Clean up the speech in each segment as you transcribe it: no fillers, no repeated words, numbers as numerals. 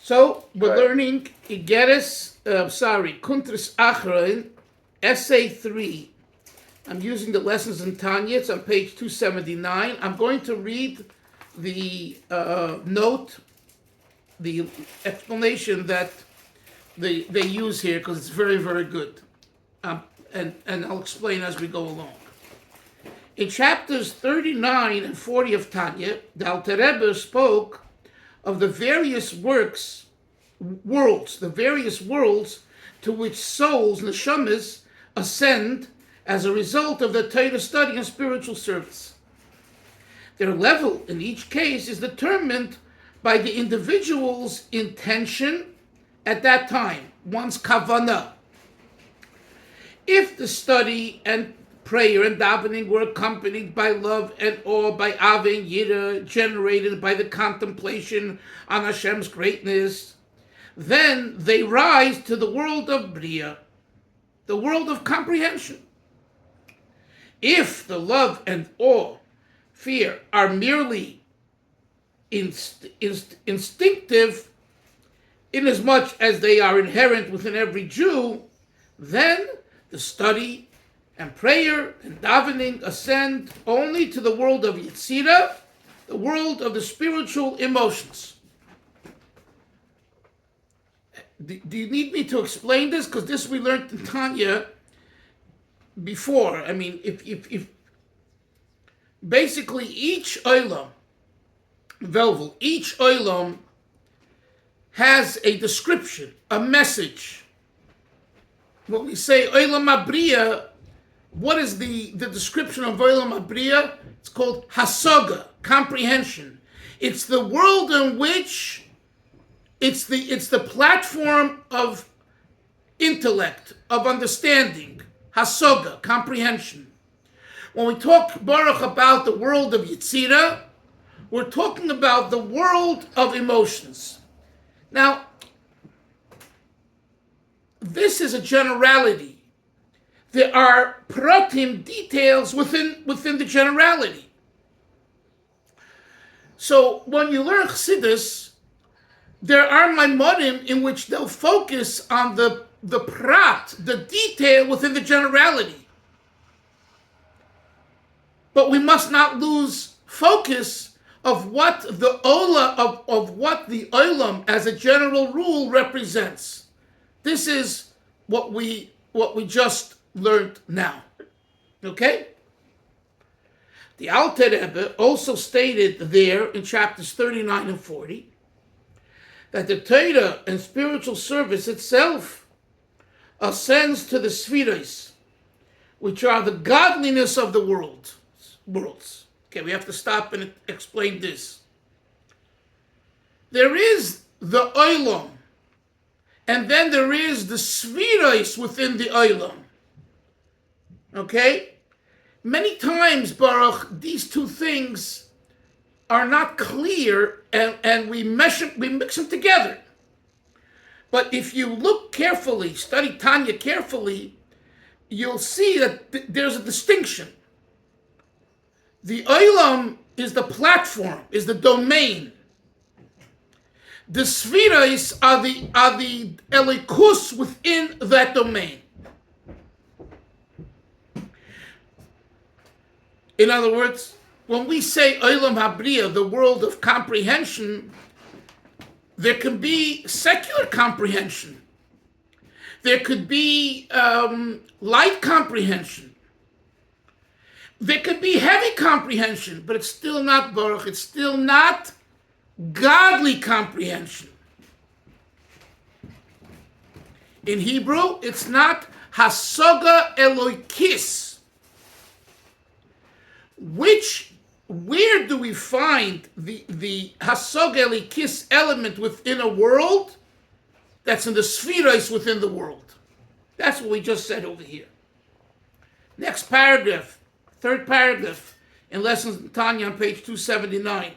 So we're learning Kuntres Acharon, Essay 3. I'm using the lessons in Tanya. It's on page 279. I'm going to read the note, the explanation that they use here, because it's very, very good. And I'll explain as we go along. In chapters 39 and 40 of Tanya, the Alter Rebbe spoke of the various worlds to which souls, neshamas, ascend as a result of the Torah study and spiritual service. Their level in each case is determined by the individual's intention at that time, one's Kavana. If the study and prayer and davening were accompanied by love and awe, by ave and yira, generated by the contemplation on Hashem's greatness, then they rise to the world of Bria, the world of comprehension. If the love and awe, fear, are merely instinctive, inasmuch as they are inherent within every Jew, then the study and prayer and davening ascend only to the world of Yetzirah, the world of the spiritual emotions. Do you need me to explain this? Because this we learned in Tanya before. I mean, if basically each olam has a description, a message. When we say olam abriya, what is the description of olam abriya? It's called hasaga, comprehension. It's the world in which it's the platform of intellect, of understanding, hasaga, comprehension. When we talk, Baruch, about the world of Yetzirah, we're talking about the world of emotions. Now, this is a generality. There are pratim, details within the generality. So when you learn Chassidus, there are maimonim in which they'll focus on the prat, the detail within the generality. But we must not lose focus of what the what the olam as a general rule represents. This is what we just learned now. Okay? The Alter Rebbe also stated there in chapters 39 and 40 that the Torah and spiritual service itself ascends to the spheres, which are the godliness of the worlds. Okay, we have to stop and explain this. There is the olam, and then there is the spheres within the olam. Okay? Many times, Baruch, these two things are not clear, and we mix them together. But if you look carefully, study Tanya carefully, you'll see that there's a distinction. The olam is the platform, is the domain. The spheres are the elikus within that domain. In other words, when we say olam habriya, the world of comprehension, there can be secular comprehension. There could be light comprehension. There could be heavy comprehension, but it's still not Baruch. It's still not godly comprehension. In Hebrew, it's not hasaga eloikis. Where do we find the hasaga eloikis element within a world? That's in the spheres within the world. That's what we just said over here. Next paragraph. Third paragraph in Lessons in Tanya on page 279.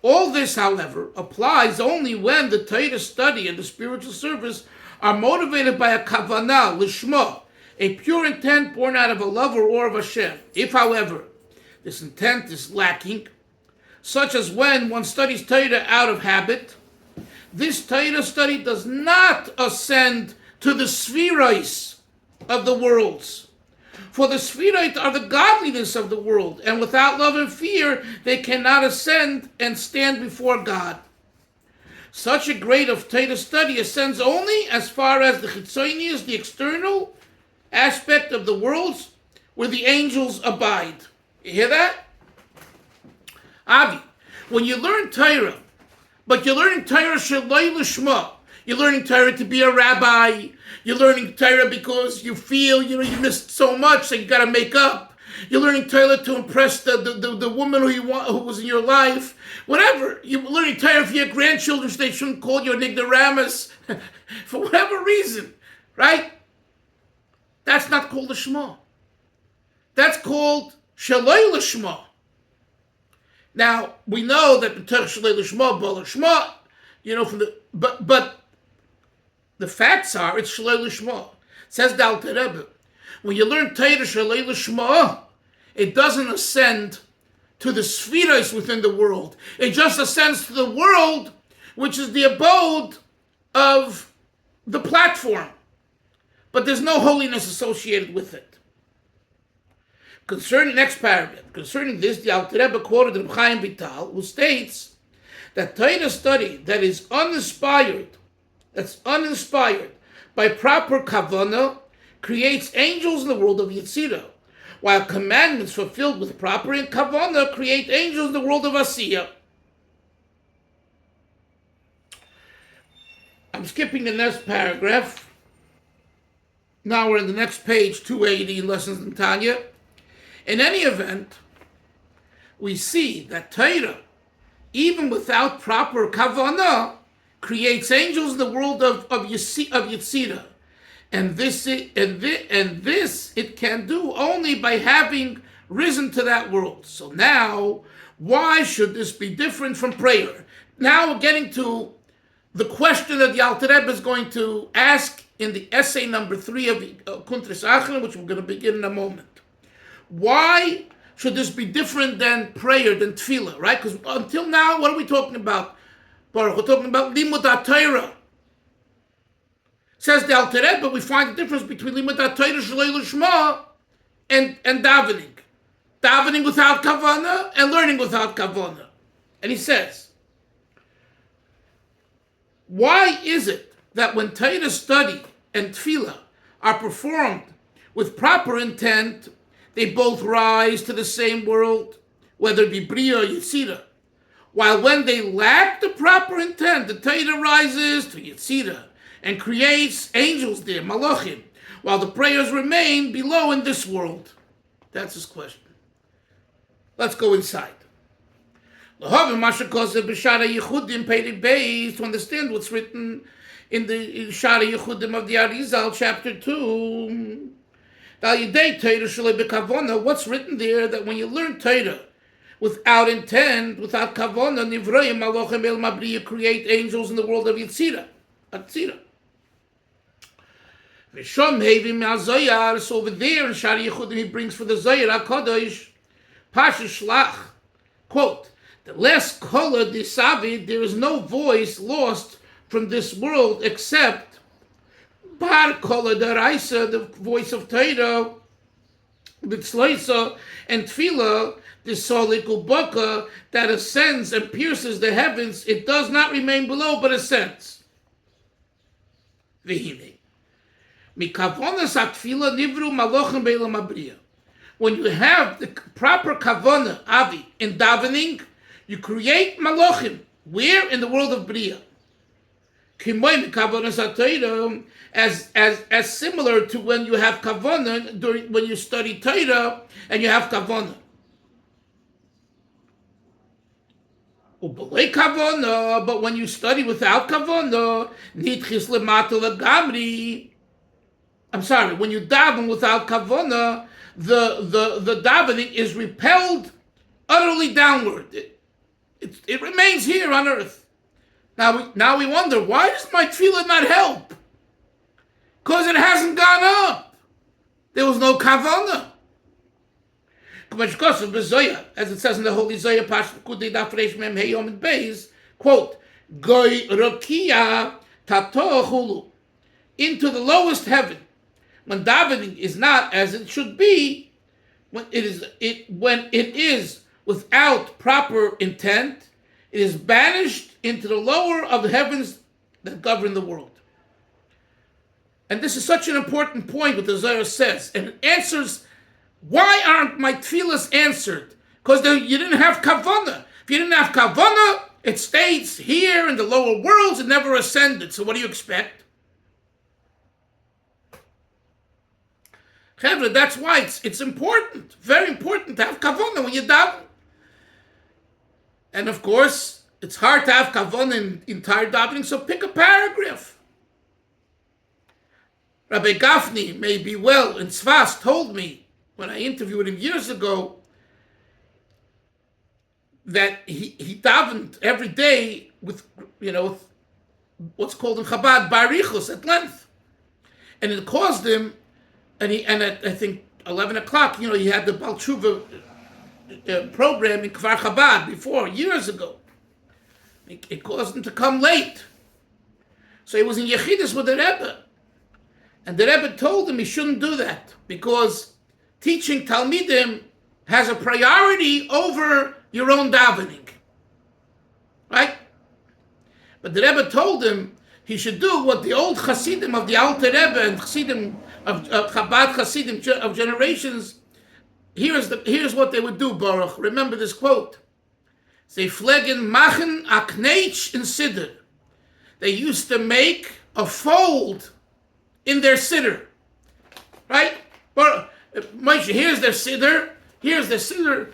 All this, however, applies only when the Torah study and the spiritual service are motivated by a Kavana, lishma, a pure intent born out of a love or awe of Hashem. If, however, this intent is lacking, such as when one studies Torah out of habit, this Torah study does not ascend to the spheroids of the worlds. For the spheroids are the godliness of the world, and without love and fear, they cannot ascend and stand before God. Such a grade of Torah study ascends only as far as the chitzonius, the external aspect of the worlds, where the angels abide. You hear that? Avi, when you learn Torah, but you're learning Torah shaloi lishma, you're learning Torah to be a rabbi, you're learning Torah because you feel, you missed so much, so you got to make up. You're learning Torah to impress the woman who was in your life. Whatever. You're learning Torah for your grandchildren so they shouldn't call you an ignoramus. For whatever reason. Right? That's not called a Shema. That's called Shaloi L'Shema. Now, we know that the Torah Shaloi L'Shema, B'al Shema, from the... But the facts are, it's Shaloi L'Shema. It says the Alter Rebbe, when you learn Torah Shaloi L'Shema, it doesn't ascend to the spheres within the world. It just ascends to the world, which is the abode of the platform. But there's no holiness associated with it. Concerning next paragraph, concerning this, the Alter Rebbe quoted Reb Chaim Vital, who states that Torah study that is uninspired by proper Kavana, creates angels in the world of Yetzirah, while commandments fulfilled with proper Kavana create angels in the world of Asiyah. I'm skipping the next paragraph. Now we're in the next page, 280 in Lessons in Tanya. In any event, we see that Torah, even without proper Kavana, creates angels in the world of Yetzirah. And this it can do only by having risen to that world. So now, why should this be different from prayer? Now we're getting to the question that the Alter Rebbe is going to ask in the essay number 3 of Kuntres Acharon, which we're going to begin in a moment. Why should this be different than prayer, than tefillah, right? Because until now, what are we talking about? Baruch, we're talking about limud HaTorah. Says the Alter Rebbe, we find the difference between limud HaTorah shaloi l'shma and davening. Davening without kavana and learning without kavana. And he says, why is it that when Torah study and tefillah are performed with proper intent, they both rise to the same world, whether it be Bria or Yetzirah, while when they lack the proper intent, the Torah rises to Yetzirah and creates angels there, malachim, while the prayers remain below in this world? That's his question. Let's go inside. To understand what's written in the Shara Yechudim of the Arizal, chapter 2. What's written there? That when you learn Torah without intent, without kavana, nivrayim malachim el mabriya, create angels in the world of Yetzirah. So over there in Shari Yechudim he brings for the Zohar HaKadosh, Pasha Shlach, quote, the less kola disavid, there is no voice lost from this world except Bar kola daraisa, the voice of Torah, B'tzloisa, and Tefillah, the solik ubaka, that ascends and pierces the heavens. It does not remain below, but ascends. V'hine. Mikavonas atfila nivru malochem be'elam abriya. When you have the proper kavana, avi, in davening, you create malachim. Where? In the world of Bria. As similar to when you have kavana, when you study Torah and you have kavana. But when you study without kavana, when you daven without kavana, the davening is repelled utterly downward. It remains here on earth. Now we wonder, why does my tefillah not help? Because it hasn't gone up. There was no kavana. As it says in the Holy Zohar, quote, goy rokia tato hulu, into the lowest heaven. When davening is not as it should be, when it is without proper intent, it is banished into the lower of the heavens that govern the world. And this is such an important point what the Zohar says, and it answers why aren't my tefillas answered? Because you didn't have kavana. If you didn't have kavana, it stays here in the lower worlds and never ascended. So what do you expect? Chevra, that's why it's important, very important to have kavana when you daven. And of course, it's hard to have kavana in entire davening, so pick a paragraph. Rabbi Gafni, may be well, in Tzfas, told me when I interviewed him years ago that he davened every day with what's called in Chabad barichos at length, and it caused him. And at I think 11 o'clock, he had the Baal Tshuva program in Kfar Chabad before, years ago. It caused him to come late. So he was in Yechidus with the Rebbe. And the Rebbe told him he shouldn't do that because teaching Talmidim has a priority over your own davening. Right? But the Rebbe told him he should do what the old Hasidim of the Alter Rebbe and Hasidim of Chabad Hasidim of generations, here's what they would do, Baruch. Remember this quote. They pflegen machen a Kneich in Siddur. They used to make a fold in their Siddur. Right? Moshe, here's their Siddur.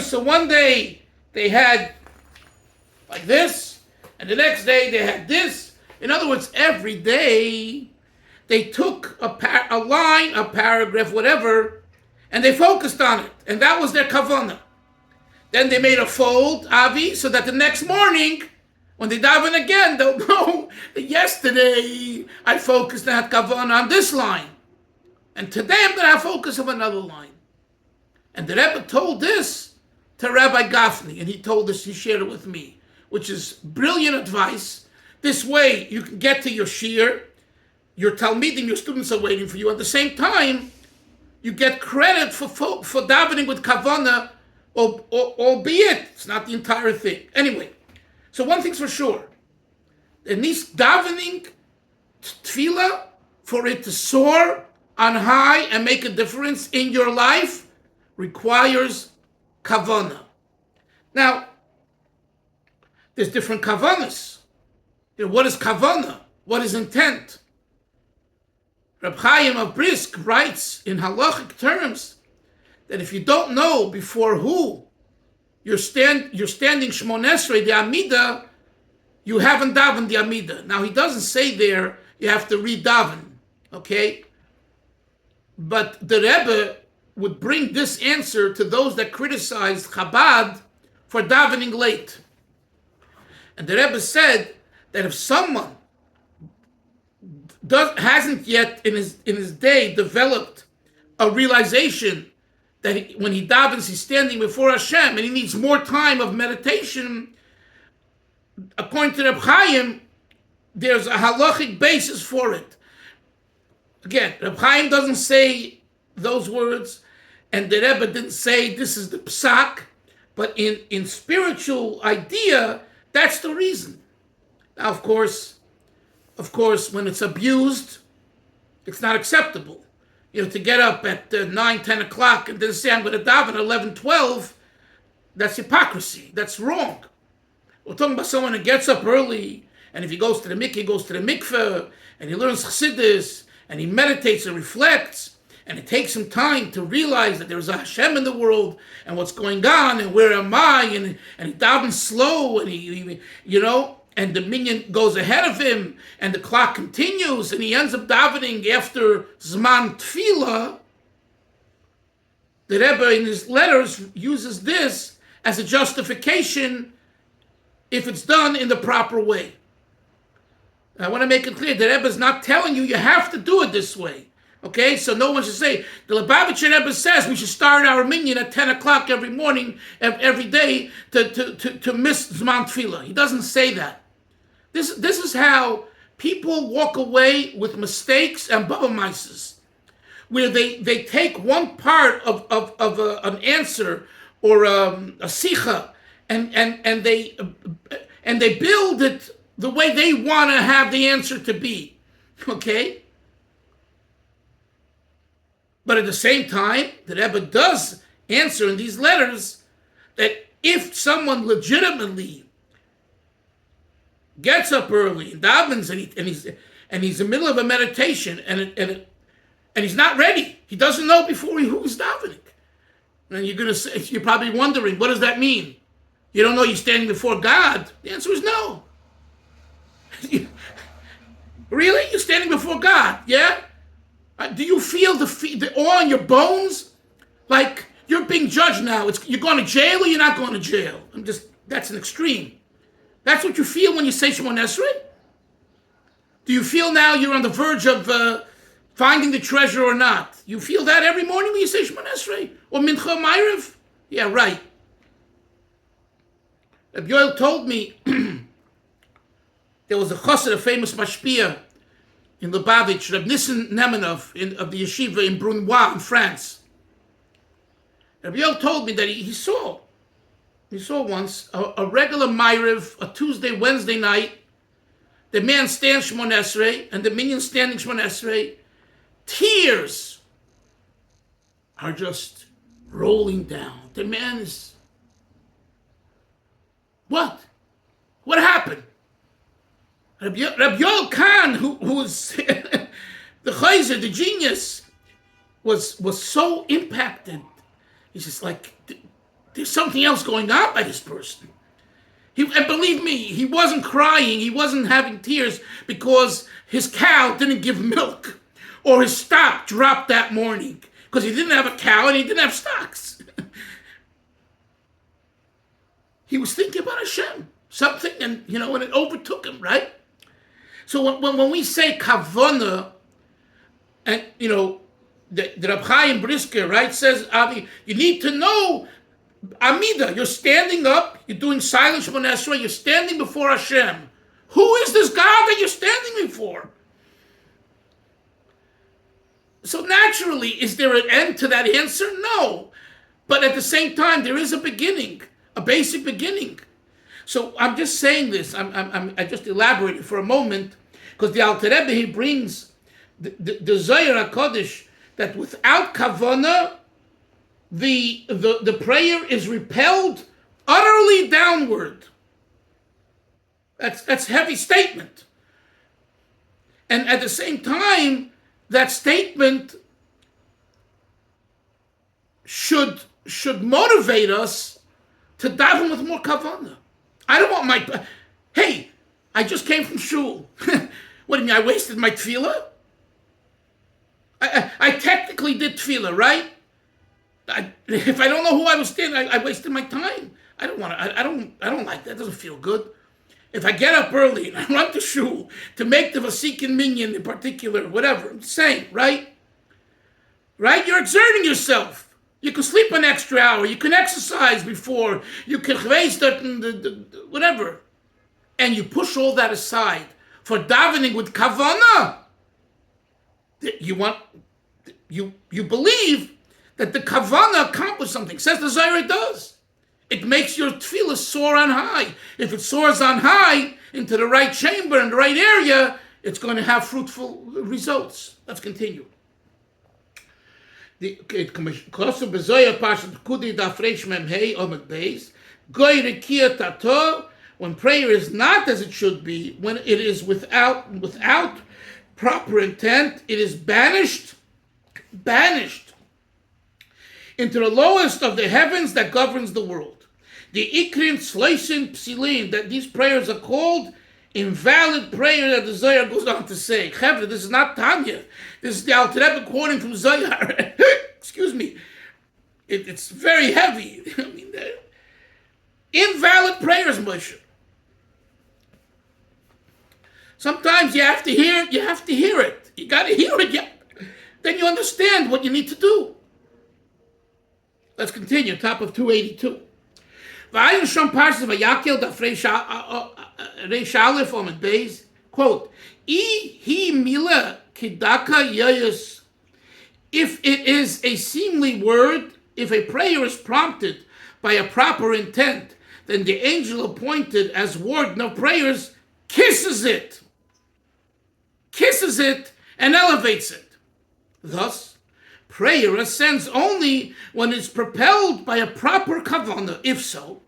So one day they had like this, and the next day they had this. In other words, every day they took a line, a paragraph, whatever, and they focused on it. And that was their kavanah. Then they made a fold, Avi, so that the next morning, when they daven again, they'll know that yesterday I focused and had kavanah on this line. And today I'm going to have focus on another line. And the Rebbe told this to Rabbi Gafni, and he shared it with me, which is brilliant advice. This way you can get to your shiur, your talmidim, your students are waiting for you. At the same time, you get credit for davening with kavana, albeit it's not the entire thing. Anyway, so one thing's for sure. In this davening, tefillah, for it to soar on high and make a difference in your life, requires kavana. Now, there's different kavanas. What is kavana? What is intent? Reb Chaim of Brisk writes in halachic terms that if you don't know before who you're standing Shmonesrei, the Amida, you haven't davened the Amida. Now he doesn't say there you have to re-daven, okay? But the Rebbe would bring this answer to those that criticized Chabad for davening late. And the Rebbe said that if someone hasn't yet in his day developed a realization that when he davens, he's standing before Hashem and he needs more time of meditation, according to Reb Chaim, there's a halachic basis for it. Again, Reb Chaim doesn't say those words, and the Rebbe didn't say this is the psak, but in spiritual idea, that's the reason. Now, of course, when it's abused, it's not acceptable. To get up at 9, 10 o'clock and then say, I'm going to daven at 11, 12, that's hypocrisy. That's wrong. We're talking about someone who gets up early, and if he goes to the mikveh, he goes to the mikveh, and he learns chassidus, and he meditates and reflects, and it takes him time to realize that there's a Hashem in the world, and what's going on, and where am I, and he davens slow, and he and the minyan goes ahead of him, and the clock continues, and he ends up davening after Zman Tefillah. The Rebbe in his letters uses this as a justification if it's done in the proper way. I want to make it clear, the Rebbe is not telling you have to do it this way. Okay, so no one should say, the Lubavitcher Rebbe says we should start our minyan at 10 o'clock every morning, every day, to miss Zman Tefillah. He doesn't say that. This is how people walk away with mistakes and baba mices, where they take one part of an answer or a sicha and they build it the way they want to have the answer to be, okay? But at the same time, the Rebbe does answer in these letters that if someone legitimately gets up early and davens and he's in the middle of a meditation and he's not ready, he doesn't know before who's davening, and you're probably wondering, what does that mean? You don't know you're standing before God? The answer is no. Really? You're standing before God? Yeah? Do you feel the awe in your bones? Like you're being judged now. You're going to jail or you're not going to jail? That's an extreme. That's what you feel when you say Shemon Esrei? Do you feel now you're on the verge of finding the treasure or not? You feel that every morning when you say Shemon Esrei? Or Mincha Ma'ariv? Yeah, right. Rabbi Yoel told me there was a chassid, a famous mashpia in Lubavitch, Reb Nissen Nemenov of the yeshiva in Brunois in France. Rabbi Yoel told me that he saw once a regular Ma'ariv, a Tuesday, Wednesday night, the man stands Shemon Esrei and the minion standing Shemon Esrei, tears are just rolling down. The man is, what? What happened? Rabbi Yoel Khan, who was the chayzer, the genius, was so impacted. He's just like, there's something else going on by this person. And believe me, he wasn't crying, he wasn't having tears because his cow didn't give milk or his stock dropped that morning because he didn't have a cow and he didn't have stocks. He was thinking about Hashem, something, and it overtook him, right? So when we say Kavana, and the Reb Chaim Brisker, right, says, Avi, you need to know Amida. You're standing up, you're doing silent Shemon Esrei, you're standing before Hashem. Who is this God that you're standing before? So naturally, is there an end to that answer? No. But at the same time, there is a beginning, a basic beginning. So I'm just saying this, I just elaborated for a moment, because the Alter Rebbe, he brings the Zohar HaKodesh, that without Kavana, the prayer is repelled utterly downward. That's heavy statement. And at the same time, that statement should motivate us to daven with more Kavana. I don't want hey, I just came from shul. What do you mean, I wasted my tefillah? I technically did tefillah, right? If I don't know who I was standing, I wasted my time. I don't like that. It doesn't feel good. If I get up early and I run to shul to make the Vasikin minyan in particular, whatever, I'm saying, right? Right? You're exerting yourself. You can sleep an extra hour. You can exercise before. You can waste whatever. And you push all that aside for davening with Kavana. You believe that the Kavana accomplished something. Says the Zohar, it does. It makes your tefillah soar on high. If it soars on high into the right chamber and the right area, it's going to have fruitful results. Let's continue. When prayer is not as it should be, when it is without proper intent, it is banished into the lowest of the heavens that governs the world. The ikrin sleisin psilin, that these prayers are called invalid prayer, that the Zohar goes on to say. Chevra, this is not Tanya. This is the Alter Rebbe quoting from Zohar. Excuse me. It's very heavy. I mean, invalid prayers, Moshe. Sometimes you have to hear it. You got to hear it. Then you understand what you need to do. Let's continue. Top of 282. Reish Aleph Amud Beis, quote, "I mila kidaka yayus." If it is a seemly word, if a prayer is prompted by a proper intent, then the angel appointed as warden of prayers kisses it, and elevates it. Thus, prayer ascends only when it's propelled by a proper kavana. If so,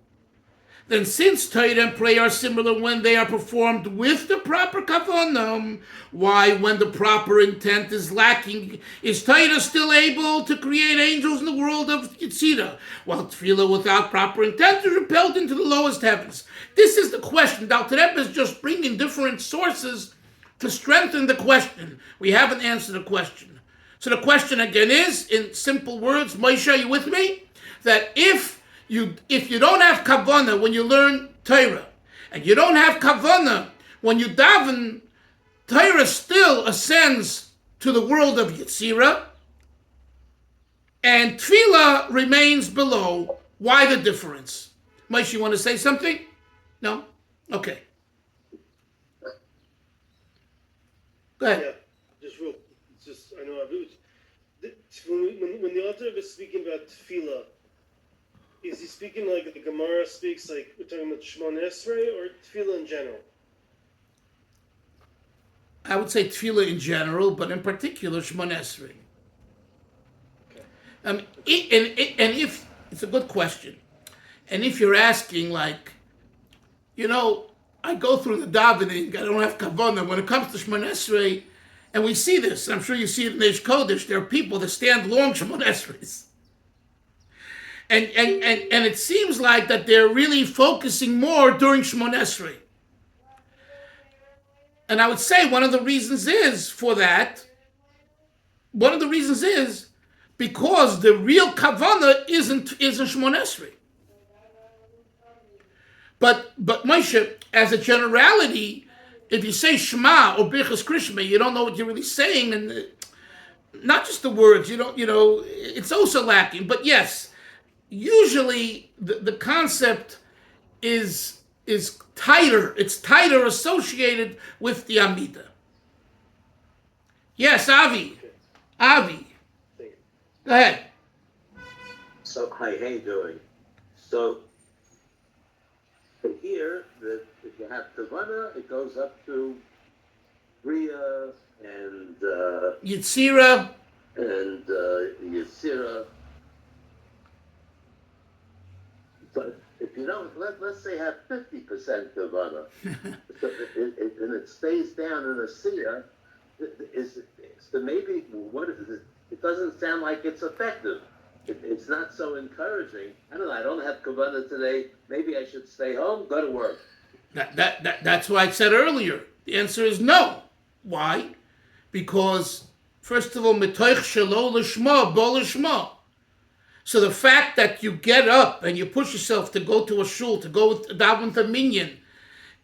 then since Torah and prayer are similar when they are performed with the proper kavanah, why, when the proper intent is lacking, is Torah still able to create angels in the world of Yetzirah, while tefillah without proper intent is repelled into the lowest heavens? This is the question. Dr. Rebbe is just bringing different sources to strengthen the question. We haven't answered the question. So the question again is, in simple words, Moshe, are you with me? That if you don't have kavana when you learn Torah, and you don't have kavana when you daven, Torah still ascends to the world of Yetzirah, and tefillah remains below. Why the difference? Moshe, you want to say something? No? Okay. Go ahead. Yeah, I know when the author is speaking about tefillah, is he speaking like the Gemara speaks, like we're talking about Shemon Esrei, or tefillah in general? I would say tefillah in general, but in particular Shemon Esrei. Okay. And if it's a good question, and if you're asking, like, I go through the davening, I don't have kavanah when it comes to Shemon Esrei, and we see this. I'm sure you see it in Eish Kodesh. There are people that stand long Shemon Esreis. And it seems like that they're really focusing more during Shemon Esrei. And I would say one of the reasons is because the real kavanah isn't Shemon Esrei. But Moshe, as a generality, if you say Shema or Birchas Krishma, you don't know what you're really saying, and not just the words. It's also lacking. But yes. Usually the concept is tighter. It's tighter associated with the Amida. Yes, Avi. Go ahead. So, hi, how you doing? So, here, if you have Kavana, it goes up to Bria and Yetzirah. And Yetzirah. But if you don't, let's say have 50% Kavana, so and it stays down in a Siyah, so maybe what is it? It doesn't sound like it's effective. It's not so encouraging. I don't know. I don't have Kavana today. Maybe I should stay home, go to work. That's why I said earlier. The answer is no. Why? Because first of all, mitoich shelo lishma bo lishma. So the fact that you get up and you push yourself to go to a shul, to go daven with a minyan,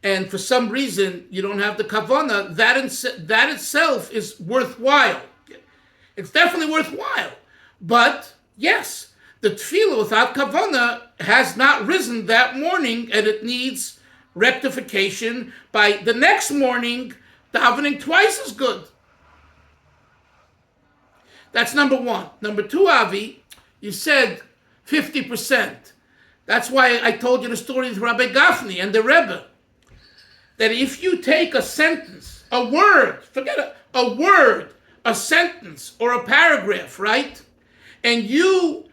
and for some reason you don't have the kavana, that itself is worthwhile. It's definitely worthwhile. But yes, the tefillah without kavana has not risen that morning, and it needs rectification by the next morning, davening twice as good. That's number one. Number two, Avi, you said 50%. That's why I told you the story of Rabbi Gafni and the Rebbe. That if you take a sentence, a word, forget a word, a sentence or a paragraph, right? And you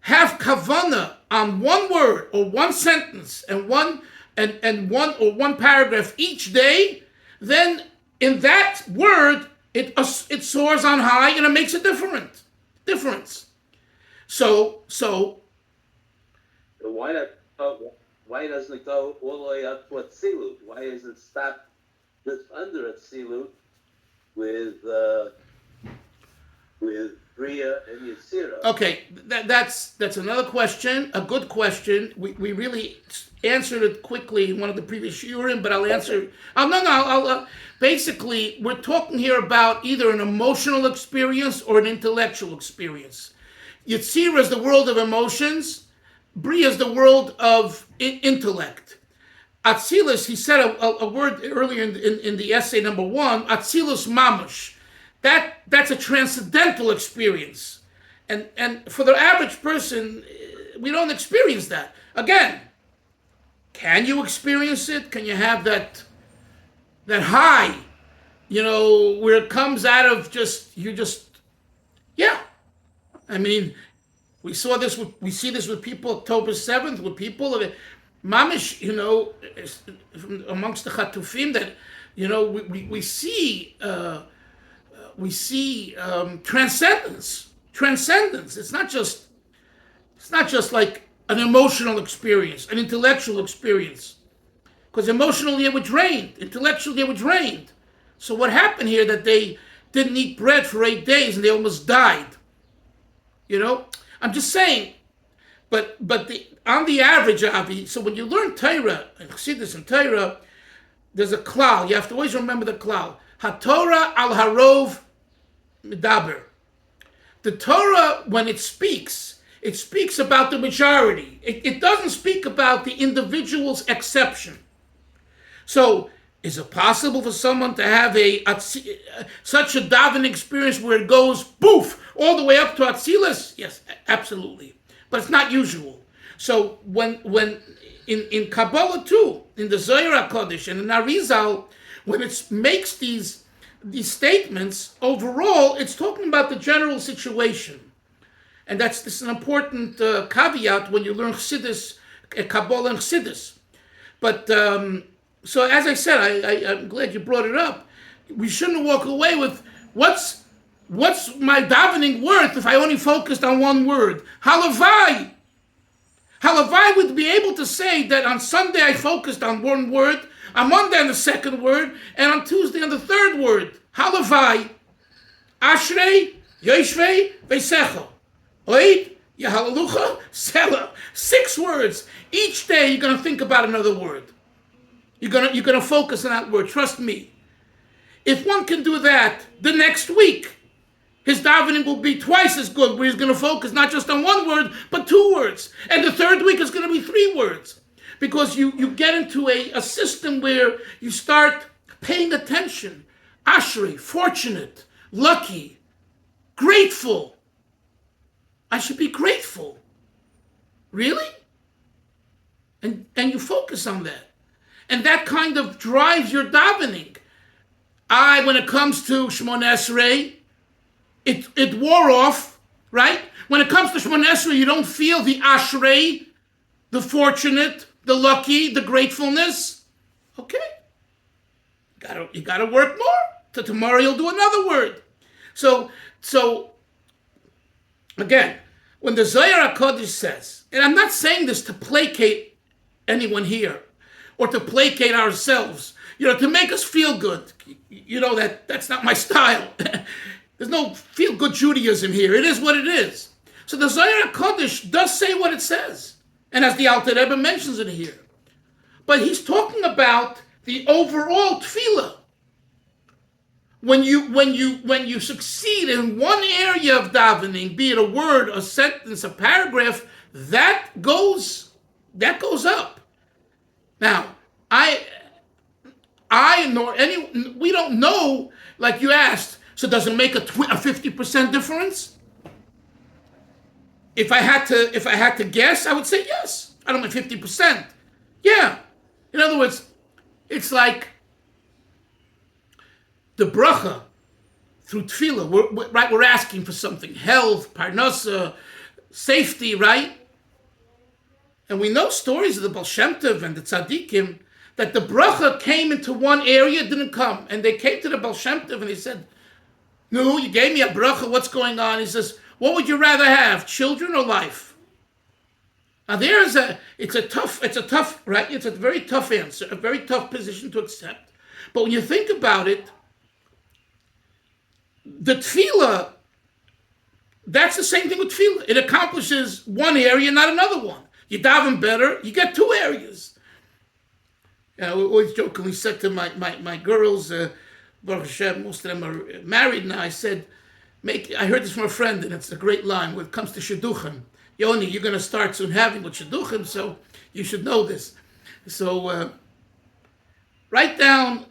have kavana on one word or one sentence and one paragraph each day, then in that word it soars on high and it makes a difference. So why doesn't it go all the way up to a tzilut? Why is it stopped just under a tzilut with Bria and Yetzirah? Okay, that's another question, a good question. We really answered it quickly in one of the previous shiurim, but I'll answer. I'll basically, we're talking here about either an emotional experience or an intellectual experience. Yetzirah is the world of emotions. Bria is the world of intellect. Atzilus, he said a word earlier in the essay number 1, Atzilus Mamash. That's a transcendental experience. And for the average person, we don't experience that. Again, can you experience it? Can you have that high, where it comes out of yeah. I mean, we see this with people October 7th, with people that mamish, amongst the Chatufim, that we see transcendence. It's not just like an emotional experience, an intellectual experience. Because emotionally they were drained, intellectually they were drained. So what happened here, that they didn't eat bread for 8 days and they almost died? I'm just saying. But on the average, Avi, so when you learn Torah, and Chassidus and Torah, there's a klal. You have to always remember the klal. HaTorah al harov medaber. The Torah, when it speaks about the majority. It doesn't speak about the individual's exception. So, is it possible for someone to have such a davening experience where it goes poof all the way up to Atzilus? Yes, absolutely. But it's not usual. So when in Kabbalah too, in the Zohar HaKodesh and in Arizal, when it makes these statements, overall, it's talking about the general situation. And this is an important caveat when you learn Chassidus, Kabbalah and Chassidus. But so as I said, I'm glad you brought it up. We shouldn't walk away with what's my davening worth if I only focused on one word. Halavai. Halavai would be able to say that on Sunday I focused on one word, on Monday on the second word, and on Tuesday on the third word. Halavai. Ashrei, Yoshvei, Veisecho. Oid, Yahalalucha, Selah. 6 words. Each day you're going to think about another word. You're gonna focus on that word. Trust me. If one can do that, the next week, his davening will be twice as good, where he's going to focus not just on one word, but 2 words. And the third week is going to be 3 words. Because you get into a system where you start paying attention. Ashrei, fortunate, lucky, grateful. I should be grateful. Really? And you focus on that. And that kind of drives your davening. When it comes to Shmoneh Esrei, it wore off, right? When it comes to Shmoneh Esrei, you don't feel the Ashrei, the fortunate, the lucky, the gratefulness. Okay. You gotta work more. So tomorrow you'll do another word. So again, when the Zohar HaKodesh says, and I'm not saying this to placate anyone here, or to placate ourselves, to make us feel good. That's not my style. There's no feel-good Judaism here. It is what it is. So the Zohar HaKodesh does say what it says. And as the Alter Rebbe mentions it here. But he's talking about the overall tefillah. When you succeed in one area of davening, be it a word, a sentence, a paragraph, that goes up. Now, we don't know, like you asked, so does it make a 50% difference? If I had to guess, I would say yes. I don't mean 50%. Yeah. In other words, it's like the bracha through tefillah. We're asking for something, health, parnasa, safety, right? And we know stories of the Baal Shem Tov and the tzaddikim that the bracha came into one area, didn't come. And they came to the Baal Shem Tov and they said, no, you gave me a bracha, what's going on? He says, what would you rather have, children or life? Now it's a tough, right? It's a very tough answer, a very tough position to accept. But when you think about it, the tefillah, that's the same thing with tefillah. It accomplishes one area, not another one. You daven better, you get 2 areas. I always jokingly said to my girls, Baruch Hashem, most of them are married now, I said, I heard this from a friend, and it's a great line when it comes to shidduchim. Yoni, you're going to start soon having with shidduchim, so you should know this. So Write down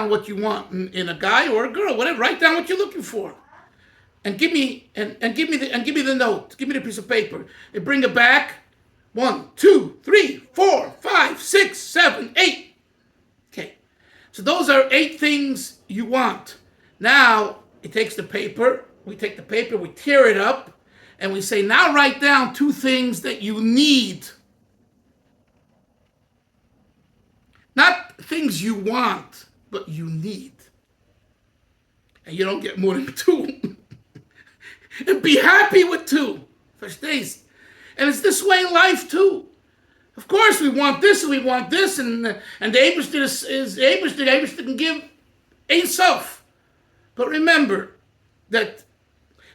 what you want in a guy or a girl, whatever. Write down what you're looking for, and give me the note. Give me the piece of paper and bring it back. 1, 2, 3, 4, 5, 6, 7, 8. Okay, so those are 8 things you want. Now it takes the paper. We take the paper, we tear it up, and we say, now write down 2 things that you need. Not things you want, but you need. And you don't get more than 2. And be happy with 2. Verstehst? And it's this way in life too. Of course, we want this and we want this, and the Eibishter is Eibishter. The Eibishter can give Ein Sof. But remember that.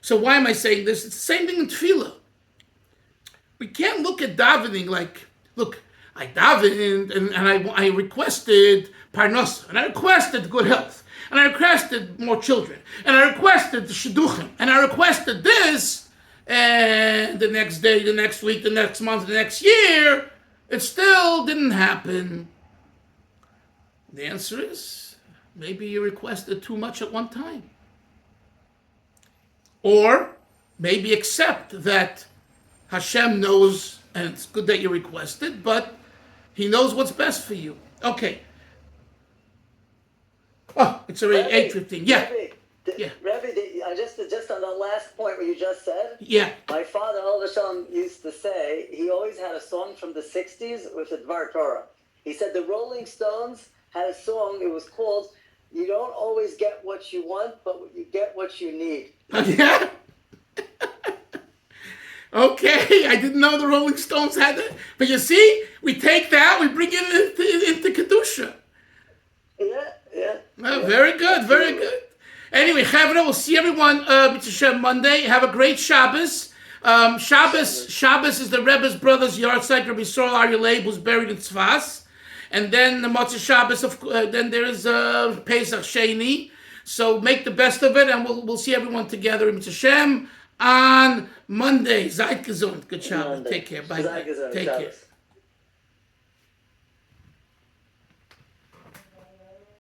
So why am I saying this? It's the same thing in Tefillah. We can't look at davening like, look, I davened and I requested parnasa, and I requested good health, and I requested more children, and I requested the shidduchim, and I requested this, and the next day, the next week, the next month, the next year, it still didn't happen. The answer is, maybe you requested too much at one time. Or maybe accept that Hashem knows, and it's good that you requested, but He knows what's best for you. Okay. Oh, it's already 8:15. Yeah. Rabbi, just on the last point where you just said. Yeah. My father, Al Hashem, used to say he always had a song from the 60s with the Dvar Torah. He said the Rolling Stones had a song. It was called "You Don't Always Get What You Want, but You Get What You Need." Yeah. Okay, I didn't know the Rolling Stones had that. But you see, we take that, we bring it into Kedusha. Yeah. Well, very good, very good. Anyway, Kavana, we'll see everyone Monday. Have a great Shabbos. Shabbos is the Rebbe's brother's yard site, Rabbi Yisrael Aryeh Leib, who's buried in Tzfas. And then the Motzei Shabbos, then there is Pesach Sheni. So make the best of it, and we'll see everyone together in Hashem on Monday. Seid gesund. Good job. Take care. Bye. Take care.